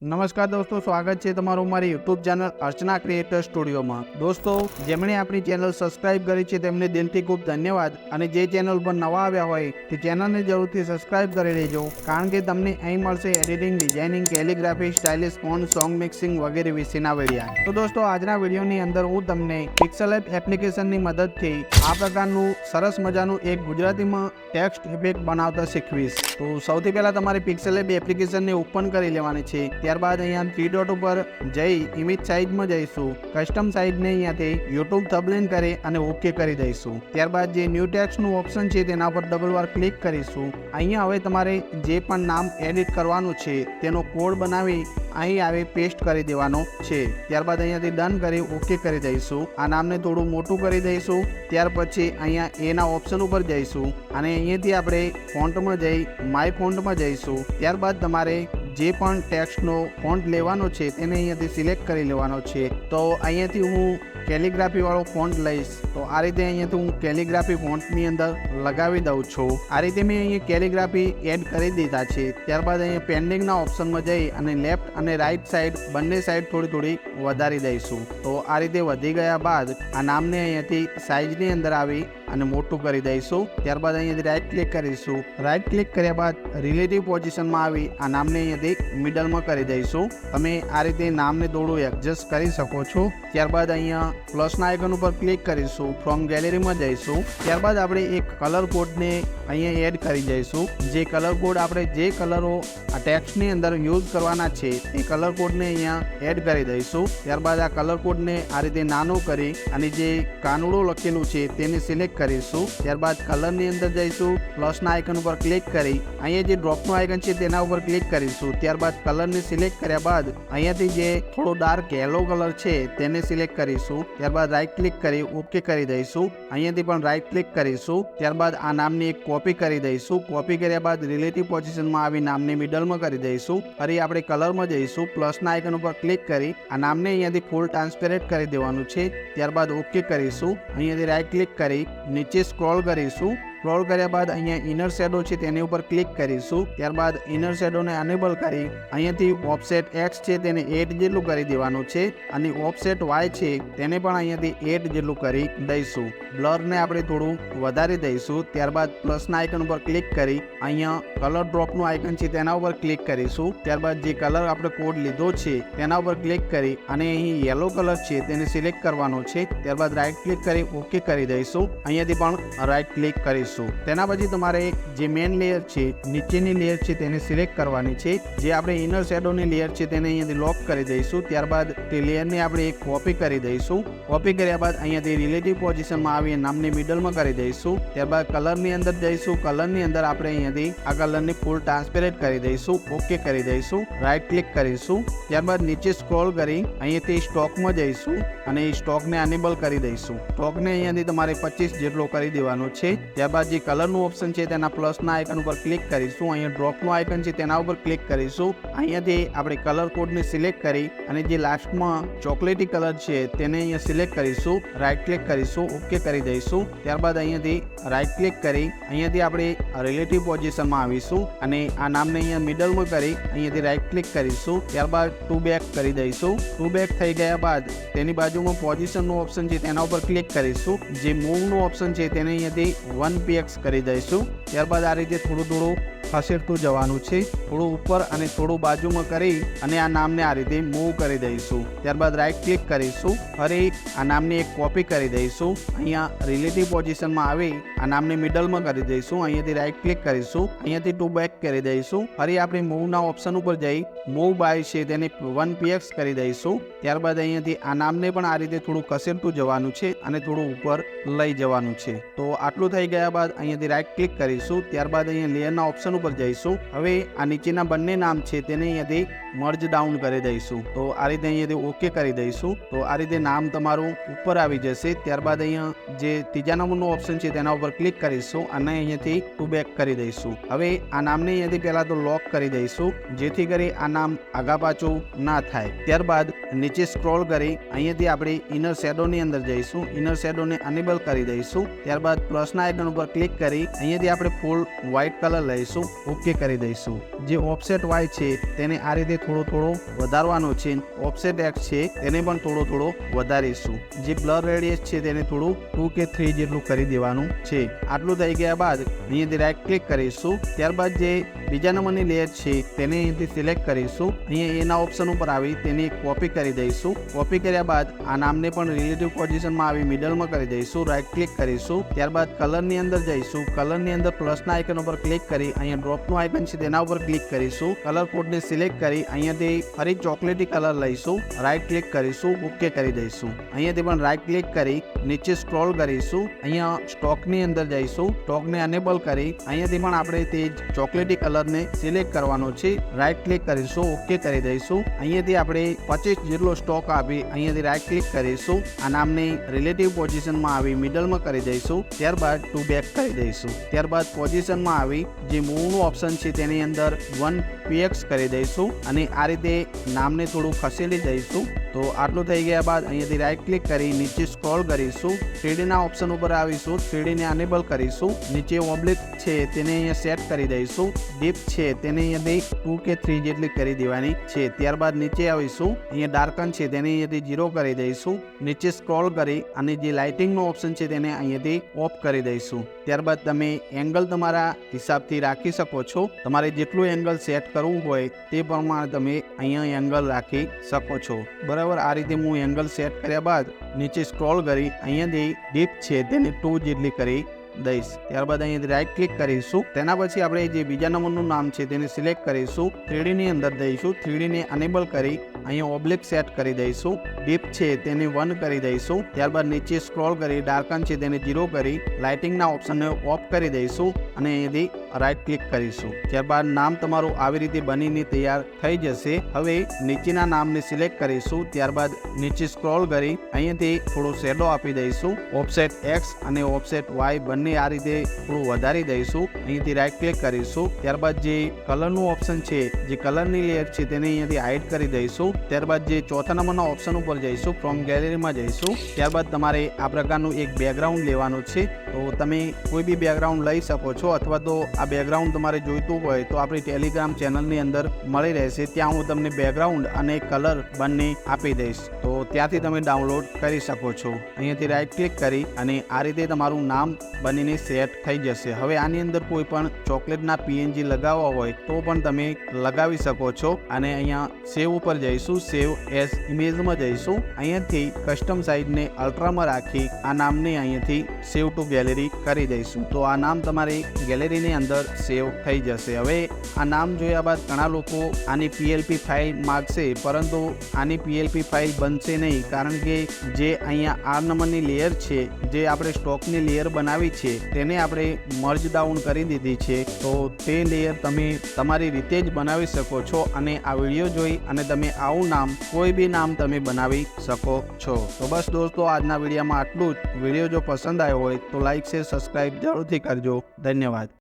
નમસ્કાર દોસ્તો, સ્વાગત છે તમારું મારી યુટ્યુબ ચેનલ અર્ચના ક્રિએટર સ્ટુડિયોમાં। દોસ્તો, જેમણે આપણી ચેનલ સબસ્ક્રાઇબ કરી છે તેમને દિલથી ખૂબ ધન્યવાદ, અને જે ચેનલ પર નવા આવ્યા હોય તે ચેનલને જરૂરથી સબસ્ક્રાઇબ કરી લેજો, કારણ કે તમને અહીં મળશે editing, designing, calligraphy, stylish phone, song mixing વગેરે વિશેના વિડીયા। તો દોસ્તો, આજના વિડીયોની અંદર હું તમને પિક્સેલેબ એપ્લિકેશનની મદદથી આ પ્રકારનું સરસ મજાનું એક ગુજરાતીમાં ટેક્સ્ટ ઇફેક્ટ બનાવતા શીખવીશ। તો સૌથી પહેલા તમારે પિક્સેલેબ એપ્લિકેશનને ઓપન કરી લેવાની છે। ત્યારબાદ અહીંયા થ્રી ડોટ ઉપર જઈ ઇમેજ સાઇઝમાં જઈશું। કસ્ટમ સાઇઝને અહીંયાથી યુટ્યુબ થંબનેલ કરી અને ઓકે કરી દઈશું। ત્યારબાદ જે ન્યૂ ટેક્સ્ટનું ઓપ્શન છે તેના પર ડબલ વાર ક્લિક કરીશું। અહીંયા હવે તમારે જે પણ નામ એડિટ કરવાનું છે તેનો કોડ બનાવી અહીં આવે પેસ્ટ કરી દેવાનો છે। ત્યારબાદ અહીંયાથી ડન કરી ઓકે કરી દઈશું। આ નામને થોડું મોટું કરી દઈશું। ત્યાર પછી અહીંયા એના ઓપ્શન ઉપર જઈશું અને અહીંયાથી આપણે ફોન્ટમાં જઈ માય ફોન્ટમાં જઈશું। ત્યારબાદ તમારે જે પણ ટેક્સ્ટનો ફોન્ટ લેવાનો છે તેને અહીંયાથી સિલેક્ટ કરી લેવાનો છે। તો અહીંયાથી હું કેલિગ્રાફી વાળો ફોન્ટ લઈશ। તો આ રીતે અહીંયાથી હું કેલિગ્રાફી ફોન્ટની અંદર લગાવી દઉં છું। આ રીતે મેં અહીંયા કેલિગ્રાફી એડ કરી દીધા છે। ત્યારબાદ અહીંયા પેન્ડિંગના ઓપ્શનમાં જઈ અને લેફ્ટ અને રાઈટ સાઈડ બંને સાઈડ થોડી થોડી વધારી દઈશું। તો આ રીતે વધી ગયા બાદ આ નામને અહીંયાથી સાઈઝની અંદર આવી અને મોટું કરી દઈશું। ત્યારબાદ અહીંયાથી રાઈટ ક્લિક કરીશું। રાઈટ ક્લિક કર્યા બાદ રિલેટિવ પોઝિશનમાં આવી આ નામને અહીંયાથી મિડલમાં કરી દઈશું। તમે આ રીતે નામને થોડું એડજસ્ટ કરી શકો છો। ત્યારબાદ અહીંયા પ્લસના આઇકન ઉપર ક્લિક કરીશું। ફ્રોમ ગેલેરીમાં જઈશું। ત્યારબાદ આપણે એક કલર કોડને અહીંયા એડ કરી જઈશું। જે કલર કોડ આપણે જે કલરો આ ટેક્સ્ટની અંદર યુઝ કરવાના છે એ કલર કોડને અહીંયા એડ કરી દઈશું। ત્યારબાદ આ કલર કોડને આ રીતે નાનો કરી અને જે કાનુડો લખેલું છે તેને સિલેક્ટ કરીશું। ત્યારબાદ કલરની અંદર જઈશું। પ્લસના આઇકન ઉપર ક્લિક કરી અહીંયા જે ડ્રોપનું આઇકન છે તેના ઉપર ક્લિક કરીશું। ત્યારબાદ કલરને સિલેક્ટ કર્યા બાદ અહીંયાથી જે થોડો ડાર્ક યલો કલર છે તેને સિલેક્ટ કરીશું। ત્યારબાદ રાઈટ ક્લિક કરી ઓકે કરી દઈશું। અહીંયાથી પણ રાઈટ ક્લિક કરીશું। ત્યારબાદ આ નામની એક કોપી કરી દઈશું। કોપી કર્યા બાદ રિલેટિવ પોઝિશનમાં આવી નામને મિડલમાં કરી દઈશું। ફરી આપણે કલરમાં જઈશું। પ્લસના આઇકન ઉપર ક્લિક કરી આ નામને અહીંયાથી ફૂલ ટ્રાન્સપેરેન્ટ કરી દેવાનું છે। ત્યારબાદ ઓકે કરીશું। અહીંયાથી રાઈટ ક્લિક કરી નીચે સ્ક્રોલ કરીશું। સ્ક્રોલ કર્યા બાદ અહીંયા ઇનર શેડો છે તેની ઉપર ક્લિક કરીશું। ત્યારબાદ ઇનર શેડોને અનેબલ કરી અહીંયાથી ઓફસેટ એક્સ છે તેને 8 જેટલું કરી દેવાનું છે અને ઓફસેટ વાય છે તેને પણ અહીંયાથી 8 જેટલું કરી દઈશું। બ્લરને આપણે થોડું વધારી દઈશું। ત્યારબાદ પ્લસના આઇકન ઉપર ક્લિક કરી અહીંયા કલર ડ્રોપનું આઇકન છે તેના ઉપર ક્લિક કરીશું। ત્યારબાદ જે કલર આપણે કોડ લીધો છે તેના ઉપર ક્લિક કરી અને અહીં યલો કલર છે તેને સિલેક્ટ કરવાનો છે। ત્યારબાદ રાઈટ ક્લિક કરી ઓકે કરી દઈશું। અહીંયાથી પણ રાઈટ ક્લિક કરીશું। તેના પછી તમારે જે મેઇન લેયર છે નીચેની લેયર છે તેને સિલેક્ટ કરવાની છે। જે આપણે ઇનર શેડોની લેયર છે તેને અહીંયાથી લોક કરી દઈશું। ત્યારબાદ તે લેયરને આપણે એક કોપી કરી દઈશું। કોપી કર્યા બાદ અહીંયાથી રિલેટિવ પોઝિશનમાં આવી નામને મિડલમાં કરી દઈશું। ત્યારબાદ કલરની અંદર જઈશું। કલરની અંદર આપણે અહીંયાથી આ કલરને ફૂલ ટ્રાન્સપેરેન્ટ કરી દઈશું। ઓકે કરી દઈશું। રાઈટ ક્લિક કરીશું। ત્યારબાદ નીચે સ્ક્રોલ કરી અહીંયાથી સ્ટોકમાં જઈશું અને સ્ટોકને અનેબલ કરી દઈશું। સ્ટોકને અહીંયાથી તમારે 25 જેટલો કરી દેવાનો છે। ત્યારબાદ જે કલરનું ઓપ્શન છે તેના પ્લસના આઇકન ઉપર ક્લિક કરીશું। અહીંયા ડ્રોપનું આઇકન છે તેના ઉપર ક્લિક કરીશું। અહીંયાથી આપણે કલર કોડને સિલેક્ટ કરી અને જે લાસ્ટમાં ચોકલેટી કલર છે તેને અહીંયા સિલેક્ટ કરીશું। રાઈટ ક્લિક કરીશું। ઓકે કરી દઈશું। ત્યારબાદ અહીંયાથી રાઈટ ક્લિક કરી અહીંયાથી આપણે રિલેટિવ પોઝિશનમાં આવીશું અને આ નામને અહીંયા મિડલમાં કરી અહીંયાથી રાઈટ ક્લિક કરીશું। ત્યારબાદ ટુ બેક કરી દઈશું। ટુ બેક થઈ ગયા બાદ તેની બાજુમાં પોઝિશનનું ઓપ્શન છે તેના ઉપર ક્લિક કરીશું। જે મૂવનું ઓપ્શન છે તેને અહીંયાથી 1px કરી દઈશું। ત્યારબાદ આ રીતે થોડું થોડું ખસેડતું જવાનું છે, થોડું ઉપર અને થોડું બાજુમાં કરી અને આ નામને આ રીતે મૂવ કરી દઈશું। ત્યારબાદ રાઈટ ક્લિક કરીશું। ફરી આ નામની એક કોપી કરી દઈશું। અહીંયા રિલેટિવ પોઝિશનમાં આવી આ નામને મિડલમાં કરી દઈશું। અહીંયાથી રાઈટ ક્લિક કરીશું। અહીંયાથી ટુ બેક કરી દઈશું। ફરી આપણે મૂવના ઓપ્શન ઉપર જઈ મૂવ બાય છે તેને 1px કરી દઈશું। ત્યારબાદ અહીંયાથી આ નામને પણ આ રીતે થોડું ખસેડતું જવાનું છે અને થોડું ઉપર લઈ જવાનું છે। તો આટલું થઈ ગયા બાદ અહીંયાથી રાઈટ ક્લિક કરીશું। ત્યારબાદ અહીંયા લેયરના ઓપ્શન ઉપર જઈશું। હવે આ નીચેના બંને નામ છે તેને અહીંયાથી મર્જ ડાઉન કરી દઈશું। તો આ રીતે અહીંયાથી ઓકે કરી દઈશું। તો આ રીતે નામ તમારું ઉપર આવી જશે। ત્યારબાદ અહીંયા જે ત્રીજા નંબરનું ઓપ્શન છે તેના ઉપર ક્લિક કરીશું અને અહીંયાથી ટુ બેક કરી દઈશું। હવે આ નામને અહીંયાથી પહેલા તો લોક કરી દઈશું જેથી કરી આ નામ આગા પાછું ના થાય। ત્યારબાદ નીચે સ્ક્રોલ કરી અહીંયાથી આપણે ઇનર શેડોની અંદર જઈશું। ઇનર શેડોને અનેબલ કરી દઈશું। ત્યારબાદ પ્લસના આઇકન ઉપર ક્લિક કરી અહીંયાથી આપણે ફૂલ વ્હાઇટ કલર લઈશું ઓકે કરી દઈશું. જે ઓફસેટ વાય છે તેને આ રીતે થોડો વધારવાનો છે. ઓફસેટ એક્સ છે તેને પણ થોડો વધારીશું. જે બ્લર રેડિયસ છે તેને થોડું 2 કે 3 જેટલું કરી દેવાનું છે. આટલું થઈ ગયા બાદ અહીંયાથી રાઈટ ક્લિક કરીશું. ત્યારબાદ જે બીજા નંબરની લેયર છે તેને અહીંયાથી સિલેક્ટ કરીશું. અહીંયા એના ઓપ્શન ઉપર આવી તેની કોપી કરી દઈશું. કોપી કર્યા બાદ આ નામને પણ રિલેટિવ પોઝિશનમાં આવી મિડલમાં કરી દઈશું. રાઈટ ક્લિક કરીશું. ત્યારબાદ કલરની અંદર જઈશું. કલરની અંદર પ્લસના આઇકન ઉપર ક્લિક કરી અહીંયા ડ્રોપનું આઇકન છે તેના ઉપર ક્લિક કરીશું. કલર કોડને સિલેક્ટ કરી અહીંયાથી ફરી ચોકલેટી કલર લઈશું. રાઈટ ક્લિક કરીશું. ઓકે કરી દઈશું. અહીંયાથી પણ રાઈટ ક્લિક કરી નીચે સ્ક્રોલ કરીશું. અહીંયા સ્ટોકની અંદર જઈશું. સ્ટોકને અનેબલ કરી અહીંયાથી પણ આપણે તે ચોકલેટી કલરને સિલેક્ટ કરવાનો છે. રાઈટ ક્લિક કરીશું. ઓકે કરી દઈશું. અહીંયાથી આપણે 25 જેટલો સ્ટોક આપી અહીંયાથી રાઈટ ક્લિક કરીશું. આ નામને રિલેટિવ પોઝિશનમાં આવી મિડલમાં કરી દઈશું. ત્યારબાદ ટુ બેક કરી દઈશું. ત્યારબાદ પોઝિશનમાં આવી જે મૂવનું ઓપ્શન છે તેની અંદર 1px કરી દઈશું અને આ રીતે નામને થોડું ખસેડી દઈશું. તો આટલું થઈ ગયા બાદ અહીંયાથી રાઈટ ક્લિક કરી નીચે સ્ક્રોલ કરીશું. 3D ના ઓપ્શન ઉપર આવીશું. 3D ને અનેબલ કરીશું. નીચે ઓબ્લિક છે તેને અહીંયા સેટ કરી દઈશું. ડીપ છે તેને અહીંયાથી 2 કે 3 જેટલી કરી દેવાની છે. ત્યારબાદ નીચે આવીશું. અહીંયા ડાર્કન છે તેને અહીંયાથી 0 કરી દઈશું. નીચે સ્ક્રોલ કરી અને જે લાઇટિંગનો ઓપ્શન છે તેને અહીંયાથી ઓફ કરી દઈશું. ત્યારબાદ તમે એંગલ તમારા હિસાબથી રાખી શકો છો. તમારે જેટલું એંગલ સેટ કરવું હોય તે પ્રમાણે તમે અહીંયા એંગલ રાખી શકો છો. બરાબર, આ રીતે હું એંગલ સેટ કર્યા બાદ નીચે સ્ક્રોલ કરી અહીંયાથી ડીપ છે તેને 2 જેટલી કરી દઈશ. ત્યારબાદ અહીંયાથી રાઈટ ક્લિક કરીશું. તેના પછી આપણે જે બીજા નંબરનું નામ છે તેને સિલેક્ટ કરીશું. 3D ની અંદર જઈશું. 3D ને અનેબલ કરી અહીંયા ઓબ્લિક સેટ કરી દઈશું. ડીપ છે તેને 1 કરી દઈશું. ત્યારબાદ નીચે સ્ક્રોલ કરી ડાર્કન છે તેને 0 કરી લાઇટિંગના ઓપ્શનને ઓફ કરી દઈશું અને અહીંયાથી રાઈટ ક્લિક કરીશું. ત્યારબાદ નામ તમારું આવી રીતે બનીને તૈયાર થઈ જશે. હવે નીચેના નામને સિલેક્ટ કરીશું. ત્યારબાદ નીચે સ્ક્રોલ કરી અહીંયાથી થોડો શેડો આપી દઈશું. ઓફસેટ એક્સ અને ઓફસેટ વાય બંને આ રીતે થોડું વધારી દઈશું. અહીંયાથી રાઈટ ક્લિક કરીશું. ત્યારબાદ જે કલરનું ઓપ્શન છે જે કલરની લેયર છે તેને અહીંયાથી હાઈડ કરી દઈશું. ત્યારબાદ જે ચોથા નંબરના ઓપ્શન ઉપર જઈશું. ફ્રોમ ગેલેરીમાં જઈશું. ત્યારબાદ તમારે આ પ્રકારનું એક બેકગ્રાઉન્ડ લેવાનું છે. તો તમે કોઈ બી બેકગ્રાઉન્ડ લઈ શકો છો અથવા તો આ બેકગ્રાઉન્ડ તમારે જોઈતું હોય તો આપણી ટેલિગ્રામ ચેનલની અંદર મળી રહેશે. ત્યાં હું તમને બેકગ્રાઉન્ડ અને કલર બંને આપી દઈશ. તો ત્યાંથી તમે ડાઉનલોડ કરી શકો છો. અહીંયાથી રાઈટ ક્લિક કરી અને આ રીતે તમારું નામ બનીને સેટ થઈ જશે. હવે આની અંદર કોઈ પણ ચોકલેટના PNG લગાવવા હોય તો પણ તમે લગાવી શકો છો. અને અહીંયા સેવ ઉપર જઈશું. સેવ એઝ ઇમેજમાં જઈશું. અહીંયાથી કસ્ટમ સાઇઝને અલ્ટ્રામાં રાખી આ નામને અહીંયાથી સેવ ટુ ગેલેરી કરી દઈશું. તો આ નામ તમારી ગેલેરીની અંદર સેવ થઈ જશે. હવે આ નામ જોયા બાદ ઘણા લોકો આની PLP ફાઇલ માગશે, પરંતુ આની PLP ફાઇલ બનશે નહીં, કારણ કે જે અહીંયા R નંબરની લેયર છે જે આપણે સ્ટોકની લેયર બનાવી છે તેને આપણે મર્જ ડાઉન કરી દીધી છે. તો તે લેયર તમે તમારી રીતે જ બનાવી શકો છો અને આ વિડીયો જોઈ અને તમે આવું નામ કોઈ બી નામ તમે બનાવી શકો છો. તો બસ દોસ્તો, આજના વિડીયોમાં આટલું જ. વિડીયો જો પસંદ આવ્યો હોય તો લાઈક શેર સબસ્ક્રાઈબ જરૂરથી કરજો. ધન્યવાદ.